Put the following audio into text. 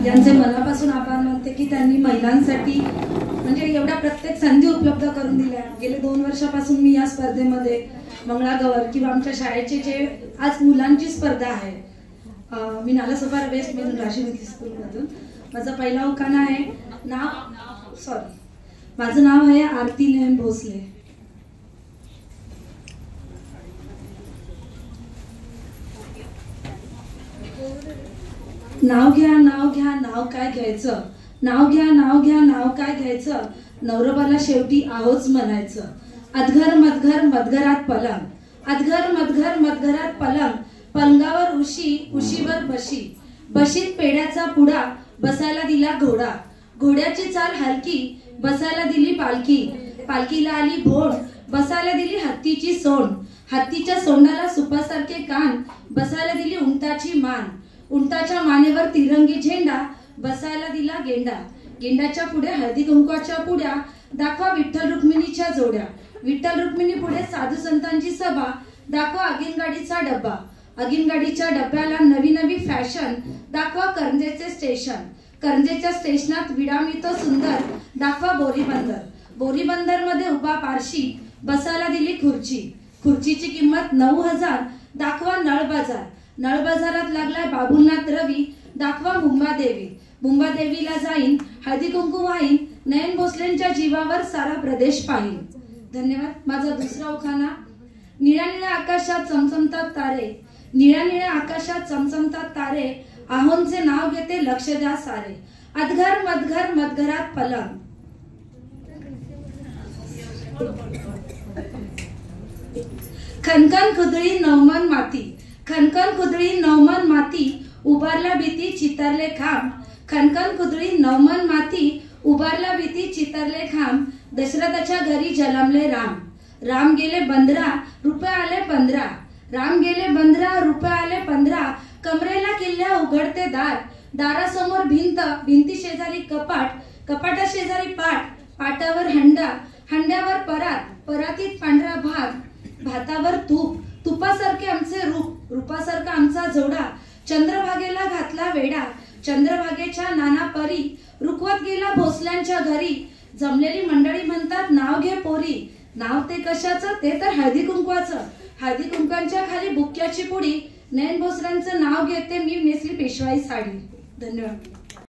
यांचे मनापासून आभार मानते की त्यांनी महिलांसाठी म्हणजे एवढ्या प्रत्येक संधी उपलब्ध करून दिल्या। गेले 2 वर्षापासून मी या स्पर्धेमध्ये मंगळागौर किंवा आमच्या शाळेचे जे आज मुलांची स्पर्धा आहे, मी नालासोपारा वेस्ट मधून राशीमती स्कूल मधून माझा पहिला उखाणा आहे। माझं नाव आहे आरती नेम भोसले। नाव घ्या नाव घ्या नाव काय घ्यायचं, नाव घ्या नाव घ्या नाव काय घ्यायचं, नवरोबाला शेवटी आहोच म्हणायचं। अधघर मधघर मधघरात पलंग, अधघर मधघर मधघरात पलंग, पलंगावर उशी उशीवर बशी, बशीत पेड्याचा पुडा बसायला दिला घोडा, घोड्याची चाल हलकी बसायला दिली पालखी, पालखीला आली भोंड बसायला दिली हत्तीची सोंड, हत्तीच्या सोंडाला सुपासारखे कान बसायला दिली उंटाची मान, उंटाच्या मानेवर तिरंगी झेंडा बसायला दिला गेंडा, गेंडाच्या पुढे हळदी कुंकवाच्या पुड्या दाखवा विठ्ठल रुक्मिणीच्या जोड्या, विठ्ठल रुक्मिणी पुढे साधू संतांची सभा दाखवा अगिनगाडीचा डब्बा, अगिनगाडीच्या डब्याला नवी नवी फॅशन दाखवा करंजेचे स्टेशन, करंजेच्या स्टेशनात विडा मिळतो सुंदर दाखवा बोरी बंदर, बोरी बंदर मध्ये उभा पारशी बसायला दिली खुर्ची, खुर्चीची किंमत 9000 दाखवा नळ बाजार, नळ बाजारात लागलाय बाबुलनाथ रवी दाखवा मुंबादेवी, मुंबादेवीला जाईन हळदी कुंकू वाहीन, नयन भोसलेंच्या जीवावर सारा प्रदेश पाहीन। धन्यवाद। माझा दुसरा उखाणा। निळ्या निळ्या आकाशात चमचमतात तारे, निळ्या निळ्या आकाशात चमचमतात तारे, आहोंचे नाव घेते लक्ष द्या सारे, अधघर मधघर मधघरात पलंग, खनखन खुदळी नवमन माती, खनखन खुदळी नवमन माती, उभारला भीती चितरले खांब, खनखन खुदळी नवमन माती, उभारला भीती चितरले खांब, दशरथाच्या घरी जन्मले राम, राम गेले 15 रुपये आले 15, राम गेले 15 रुपये आले 15, कमरेला किल्ल्या उघडते दार, दारासमोर भिंत, भिंती शेजारी कपाट, कपाटा शेजारी पाट, पाटावर हंडा, हंड्यावर परात, परातीत पांढरा भात, भातावर तूप, तुपासारखे आमचे रूप, रूपासारखा आमचा जोडा, चंद्रभागेला घातला वेडा, चंद्रभागेच्या नाना परी, रुखवत गेला भोसल्यांच्या घरी, जमलेली मंडळी म्हणतात नाव घे पोरी, नाव ते कशाचं ते तर हळदी कुंकवाचं, हळदी कुंकवांच्या खाली बुक्याची पुडी, नयन भोसल्यांचं नाव घेते मी नेसली पेशवाई साडी। धन्यवाद।